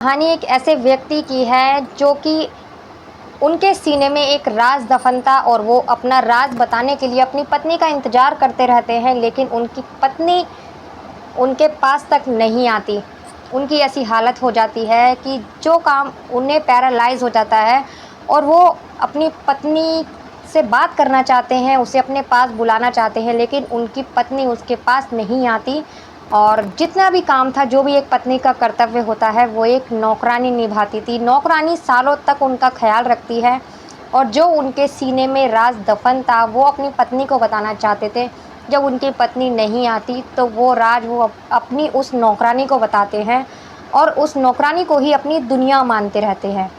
कहानी एक ऐसे व्यक्ति की है जो कि उनके सीने में एक राज दफन था और वो अपना राज बताने के लिए अपनी पत्नी का इंतज़ार करते रहते हैं, लेकिन उनकी पत्नी उनके पास तक नहीं आती। उनकी ऐसी हालत हो जाती है कि जो काम उन्हें पैरालाइज़ हो जाता है और वो अपनी पत्नी से बात करना चाहते हैं, उसे अपने पास बुलाना चाहते हैं, लेकिन उनकी पत्नी उसके पास नहीं आती। और जितना भी काम था, जो भी एक पत्नी का कर्तव्य होता है, वो एक नौकरानी निभाती थी। नौकरानी सालों तक उनका ख़्याल रखती है और जो उनके सीने में राज दफ़न था, वो अपनी पत्नी को बताना चाहते थे। जब उनकी पत्नी नहीं आती, तो वो राज वो अपनी उस नौकरानी को बताते हैं और उस नौकरानी को ही अपनी दुनिया मानते रहते हैं।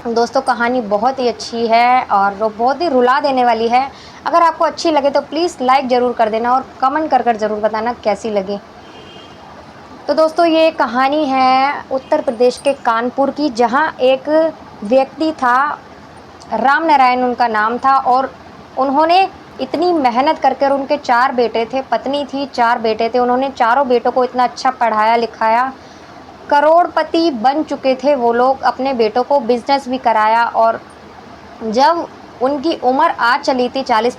दोस्तों, कहानी बहुत ही अच्छी है और वो बहुत ही रुला देने वाली है। अगर आपको अच्छी लगे तो प्लीज़ लाइक ज़रूर कर देना और कमेंट कर कर ज़रूर बताना कैसी लगी। तो दोस्तों, ये कहानी है उत्तर प्रदेश के कानपुर की, जहाँ एक व्यक्ति था, राम नारायण उनका नाम था। और उन्होंने इतनी मेहनत करके, उनके 4 बेटे थे, पत्नी थी, 4 बेटे थे। उन्होंने चारों बेटों को इतना अच्छा पढ़ाया लिखाया, करोड़पति बन चुके थे वो लोग। अपने बेटों को बिजनेस भी कराया और जब उनकी उम्र आ चली थी 40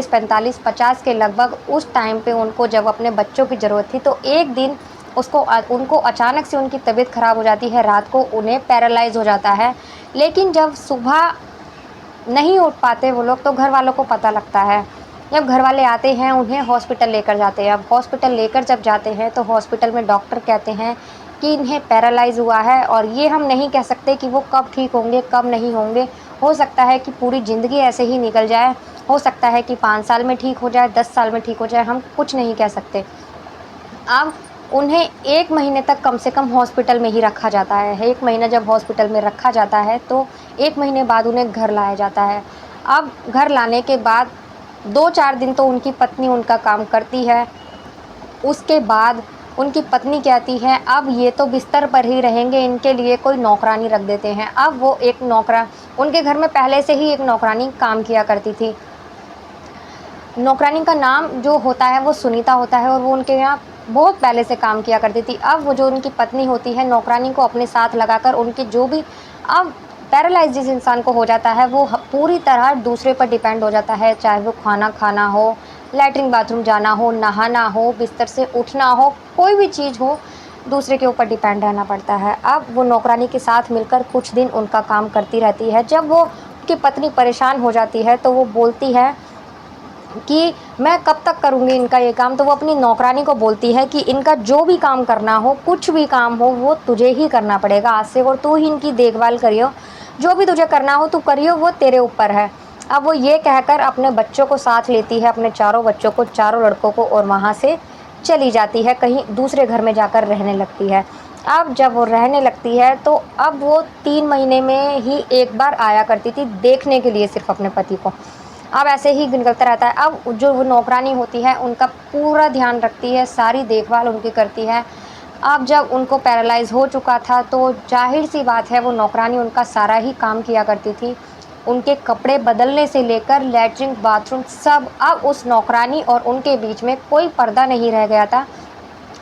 45 50 के लगभग, उस टाइम पे उनको जब अपने बच्चों की ज़रूरत थी, तो एक दिन उनको अचानक से उनकी तबीयत ख़राब हो जाती है। रात को उन्हें पैरालाइज़ हो जाता है, लेकिन जब सुबह नहीं उठ पाते वो लोग, तो घर वालों को पता लगता है। जब घर वाले आते हैं, उन्हें हॉस्पिटल लेकर जाते हैं। अब हॉस्पिटल लेकर जब जाते हैं, तो हॉस्पिटल में डॉक्टर कहते हैं कि इन्हें पैरालाइज़ हुआ है और ये हम नहीं कह सकते कि वो कब ठीक होंगे, कब नहीं होंगे। हो सकता है कि पूरी ज़िंदगी ऐसे ही निकल जाए, हो सकता है कि 5 साल में ठीक हो जाए, 10 साल में ठीक हो जाए, हम कुछ नहीं कह सकते। अब उन्हें 1 महीने तक कम से कम हॉस्पिटल में ही रखा जाता है। 1 महीना जब हॉस्पिटल में रखा जाता है, तो 1 महीने बाद उन्हें घर लाया जाता है। अब घर लाने के बाद 2-4 दिन तो उनकी पत्नी उनका काम करती है। उसके बाद उनकी पत्नी कहती है, अब ये तो बिस्तर पर ही रहेंगे, इनके लिए कोई नौकरानी रख देते हैं। अब वो एक उनके घर में पहले से ही एक नौकरानी काम किया करती थी। नौकरानी का नाम जो होता है वो सुनीता होता है और वो उनके यहाँ बहुत पहले से काम किया करती थी। अब वो जो उनकी पत्नी होती है, नौकरानी को अपने साथ लगाकर उनके जो भी, अब पैरालाइज़ जिस इंसान को हो जाता है, वो पूरी तरह दूसरे पर डिपेंड हो जाता है। चाहे वो खाना खाना हो, लैट्रिन बाथरूम जाना हो, नहाना हो, बिस्तर से उठना हो, कोई भी चीज़ हो, दूसरे के ऊपर डिपेंड रहना पड़ता है। अब वो नौकरानी के साथ मिलकर कुछ दिन उनका काम करती रहती है। जब वो उनकी पत्नी परेशान हो जाती है, तो वो बोलती है कि मैं कब तक करूँगी इनका ये काम। तो वो अपनी नौकरानी को बोलती है कि इनका जो भी काम करना हो, कुछ भी काम हो, वो तुझे ही करना पड़ेगा आज से, और तू ही इनकी देखभाल करियो। जो भी तुझे करना हो तू करियो, वो तेरे ऊपर है। अब वो ये कहकर अपने बच्चों को साथ लेती है, अपने चारों बच्चों को, चारों लड़कों को, और वहाँ से चली जाती है, कहीं दूसरे घर में जाकर रहने लगती है। अब जब वो रहने लगती है, तो अब वो 3 महीने में ही एक बार आया करती थी देखने के लिए सिर्फ़ अपने पति को। अब ऐसे ही निकलता रहता है। अब जो वो नौकरानी होती है, उनका पूरा ध्यान रखती है, सारी देखभाल उनकी करती है। अब जब उनको पैरालाइज़ हो चुका था, तो ज़ाहिर-सी बात है वो नौकरानी उनका सारा ही काम किया करती थी। उनके कपड़े बदलने से लेकर लैट्रिन, बाथरूम सब। अब उस नौकरानी और उनके बीच में कोई पर्दा नहीं रह गया था।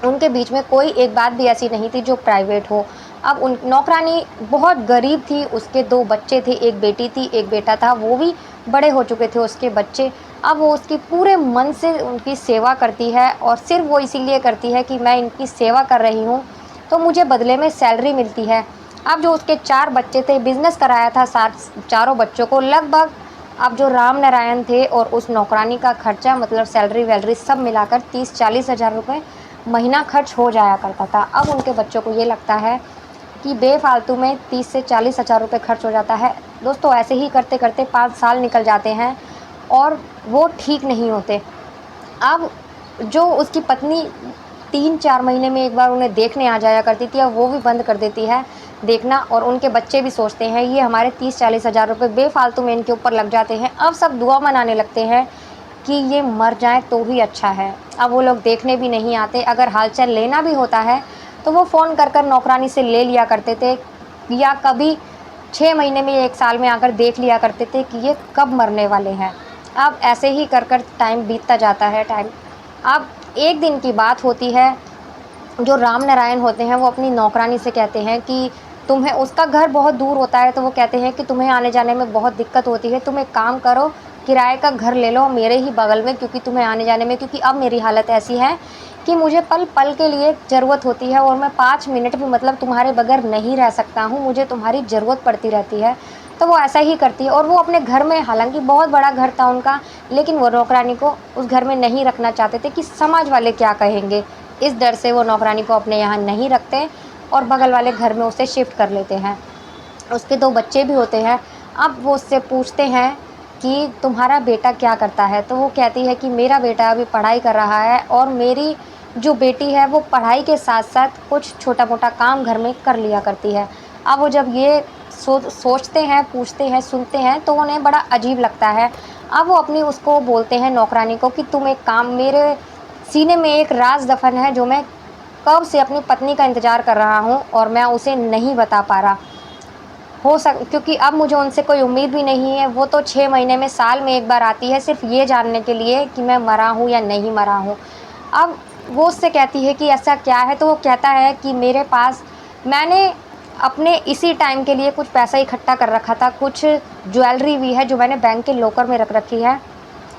उनके बीच में कोई एक बात भी ऐसी नहीं थी जो प्राइवेट हो। अब उन नौकरानी बहुत गरीब थी, उसके 2 बच्चे थे, 1 बेटी थी, 1 बेटा था, वो भी बड़े हो चुके थे उसके बच्चे। अब वो उसकी पूरे मन से उनकी सेवा करती है और सिर्फ़ वो इसीलिए करती है कि मैं इनकी सेवा कर रही हूँ, तो मुझे बदले में सैलरी मिलती है। अब जो उसके 4 बच्चे थे, बिज़नेस कराया था चारों बच्चों को लगभग। अब जो राम नारायण थे और उस नौकरानी का खर्चा, मतलब सैलरी-वैलरी सब मिलाकर 30-40 हज़ार रुपए महीना खर्च हो जाया करता था। अब उनके बच्चों को ये लगता है कि बेफ़ालतू में 30 से 40 हज़ार रुपये खर्च हो जाता है। दोस्तों, ऐसे ही करते-करते 5 साल निकल जाते हैं और वो ठीक नहीं होते। अब जो उसकी पत्नी 3-4 महीने में एक बार उन्हें देखने आ जाया करती थी, अब वो भी बंद कर देती है देखना। और उनके बच्चे भी सोचते हैं ये हमारे 30-40 हज़ार रुपये बेफ़ालतू में इनके ऊपर लग जाते हैं। अब सब दुआ मनाने लगते हैं कि ये मर जाएँ तो ही अच्छा है। अब वो लोग देखने भी नहीं आते। अगर हालचाल लेना भी होता है, तो वो फ़ोन कर कर नौकरानी से ले लिया करते थे, या कभी 6 महीने में, 1 साल में आकर देख लिया करते थे कि ये कब मरने वाले हैं। अब ऐसे ही कर कर टाइम बीतता जाता है। अब एक दिन की बात होती है, जो राम नारायण होते हैं वो अपनी नौकरानी से कहते हैं कि तुम्हें, उसका घर बहुत दूर होता है, तो वो कहते हैं कि तुम्हें आने जाने में बहुत दिक्कत होती है, तुम एक काम करो, किराए का घर ले लो मेरे ही बगल में, क्योंकि तुम्हें आने जाने में, क्योंकि अब मेरी हालत ऐसी है कि मुझे पल पल के लिए ज़रूरत होती है और मैं 5 मिनट भी मतलब तुम्हारे बगैर नहीं रह सकता हूँ, मुझे तुम्हारी ज़रूरत पड़ती रहती है। तो वो ऐसा ही करती है और वो अपने घर में, हालाँकि बहुत बड़ा घर था उनका, लेकिन वो नौकरानी को उस घर में नहीं रखना चाहते थे कि समाज वाले क्या कहेंगे। इस डर से वो नौकरानी को अपने यहाँ नहीं रखते और बगल वाले घर में उसे शिफ्ट कर लेते हैं। उसके 2 बच्चे भी होते हैं। अब वो उससे पूछते हैं कि तुम्हारा बेटा क्या करता है? तो वो कहती है कि मेरा बेटा अभी पढ़ाई कर रहा है और मेरी जो बेटी है वो पढ़ाई के साथ-साथ कुछ छोटा-मोटा काम घर में कर लिया करती है। अब वो जब ये सोचते हैं, पूछते हैं, सुनते हैं तो उन्हें बड़ा अजीब लगता है। अब वो अपनी उसको बोलते हैं नौकरानी को कि तुम एक काम, मेरे सीने में एक राज़ दफ़न है जो मैं कब से अपनी पत्नी का इंतज़ार कर रहा हूँ और मैं उसे नहीं बता पा रहा। क्योंकि अब मुझे उनसे कोई उम्मीद भी नहीं है, वो तो 6 महीने में, साल में 1 बार आती है सिर्फ़ ये जानने के लिए कि मैं मरा हूँ या नहीं मरा हूँ। अब वो उससे कहती है कि ऐसा क्या है? तो वो कहता है कि मेरे पास, मैंने अपने इसी टाइम के लिए कुछ पैसा इकट्ठा कर रखा था, कुछ ज्वेलरी भी है जो मैंने बैंक के लॉकर में रख रखी है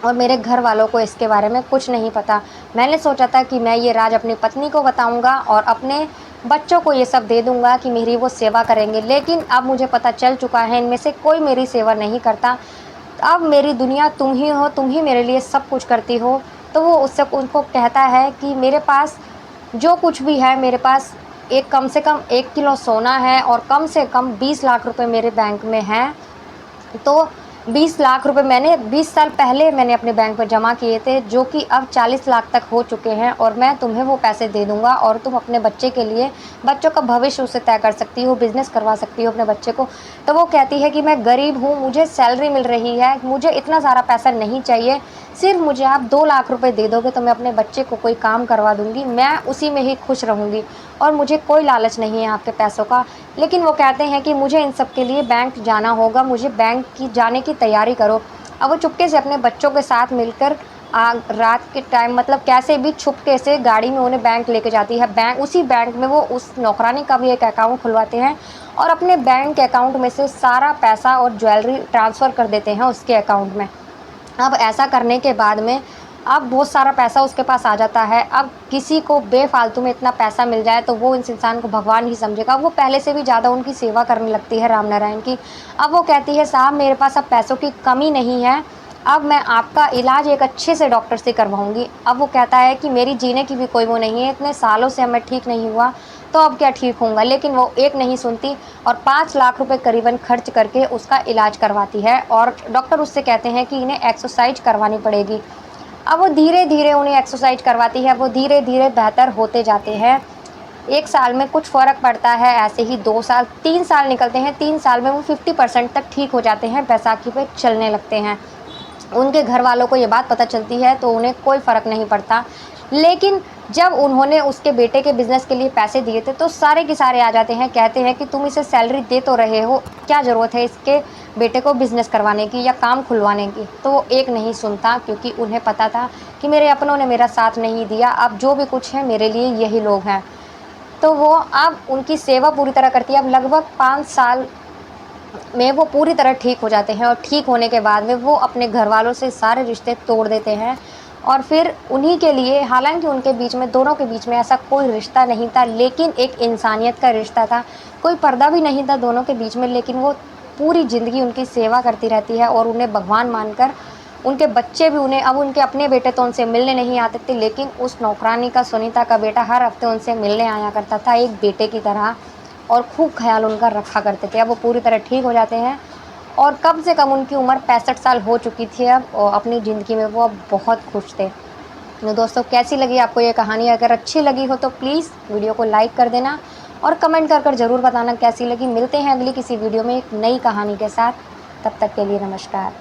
और मेरे घर वालों को इसके बारे में कुछ नहीं पता। मैंने सोचा था कि मैं ये राज अपनी पत्नी को बताऊँगा और अपने बच्चों को ये सब दे दूँगा कि मेरी वो सेवा करेंगे, लेकिन अब मुझे पता चल चुका है इनमें से कोई मेरी सेवा नहीं करता। अब मेरी दुनिया तुम ही हो, तुम ही मेरे लिए सब कुछ करती हो। तो वो उससे उनको कहता है कि मेरे पास जो कुछ भी है, मेरे पास एक, कम से कम 1 किलो सोना है और कम से कम 20 लाख रुपए मेरे बैंक में हैं। तो 20 लाख रुपए मैंने 20 साल पहले मैंने अपने बैंक में जमा किए थे, जो कि अब 40 लाख तक हो चुके हैं और मैं तुम्हें वो पैसे दे दूँगा और तुम अपने बच्चे के लिए, बच्चों का भविष्य उससे तय कर सकती हो, बिज़नेस करवा सकती हो अपने बच्चे को। तो वो कहती है कि मैं गरीब हूँ, मुझे सैलरी मिल रही है, मुझे इतना सारा पैसा नहीं चाहिए, सिर्फ़ मुझे आप 2 लाख रुपए दे दोगे तो मैं अपने बच्चे को कोई काम करवा दूँगी, मैं उसी में ही खुश रहूँगी और मुझे कोई लालच नहीं है आपके पैसों का। लेकिन वो कहते हैं कि मुझे इन सब के लिए बैंक जाना होगा, मुझे बैंक की जाने की तैयारी करो। अब वो चुपके से अपने बच्चों के साथ मिलकर रात के टाइम, मतलब कैसे भी छुपके से गाड़ी में उन्हें बैंक लेके जाती है। बैंक, उसी बैंक में वो उस नौकरानी का भी एक अकाउंट खुलवाते हैं और अपने बैंक अकाउंट में से सारा पैसा और ज्वेलरी ट्रांसफ़र कर देते हैं उसके अकाउंट में। अब ऐसा करने के बाद में अब बहुत सारा पैसा उसके पास आ जाता है। अब किसी को बेफ़ालतू में इतना पैसा मिल जाए तो वो इस इंसान को भगवान ही समझेगा। वो पहले से भी ज़्यादा उनकी सेवा करने लगती है राम नारायण की। अब वो कहती है साहब मेरे पास अब पैसों की कमी नहीं है, अब मैं आपका इलाज एक अच्छे से डॉक्टर से करवाऊँगी। अब वो कहता है कि मेरी जीने की भी कोई वो नहीं है, इतने सालों से अब मैं ठीक नहीं हुआ, तो अब क्या ठीक होऊँगा। लेकिन वो एक नहीं सुनती और 5 लाख रुपए करीबन खर्च करके उसका इलाज करवाती है और डॉक्टर उससे कहते हैं कि इन्हें एक्सरसाइज करवानी पड़ेगी। अब वो धीरे-धीरे उन्हें एक्सरसाइज करवाती है, वो धीरे-धीरे बेहतर होते जाते हैं। 1 साल में कुछ फ़र्क पड़ता है, ऐसे ही 2 साल, 3 साल निकलते हैं, 3 साल में वो 50% तक ठीक हो जाते हैं, बैसाखी पे चलने लगते हैं। उनके घर वालों को ये बात पता चलती है तो उन्हें कोई फ़र्क नहीं पड़ता। लेकिन जब उन्होंने उसके बेटे के बिज़नेस के लिए पैसे दिए थे तो सारे के सारे आ जाते हैं, कहते हैं कि तुम इसे सैलरी दे तो रहे हो, क्या ज़रूरत है इसके बेटे को बिज़नेस करवाने की या काम खुलवाने की। तो वो एक नहीं सुनता, क्योंकि उन्हें पता था कि मेरे अपनों ने मेरा साथ नहीं दिया, अब जो भी कुछ है मेरे लिए यही लोग हैं। तो वो अब उनकी सेवा पूरी तरह करती है। अब लगभग 5 साल में वो पूरी तरह ठीक हो जाते हैं और ठीक होने के बाद में वो अपने घरवालों से सारे रिश्ते तोड़ देते हैं और फिर उन्हीं के लिए, हालाँकि उनके बीच में, दोनों के बीच में ऐसा कोई रिश्ता नहीं था, लेकिन एक इंसानियत का रिश्ता था। कोई पर्दा भी नहीं था दोनों के बीच में, लेकिन वो पूरी ज़िंदगी उनकी सेवा करती रहती है और उन्हें भगवान मानकर, उनके बच्चे भी उन्हें, अब उनके अपने बेटे तो उनसे मिलने नहीं आते थे, लेकिन उस नौकरानी का, सुनीता का बेटा हर हफ्ते उनसे मिलने आया करता था एक बेटे की तरह और खूब ख़्याल उनका रखा करते थे। अब वो पूरी तरह ठीक हो जाते हैं और कम से कम उनकी उम्र 65 साल हो चुकी थी अब, और अपनी ज़िंदगी में वो अब बहुत खुश थे। तो दोस्तों, कैसी लगी आपको ये कहानी? अगर अच्छी लगी हो तो प्लीज़ वीडियो को लाइक कर देना और कमेंट कर ज़रूर बताना कैसी लगी। मिलते हैं अगली किसी वीडियो में एक नई कहानी के साथ। तब तक के लिए नमस्कार।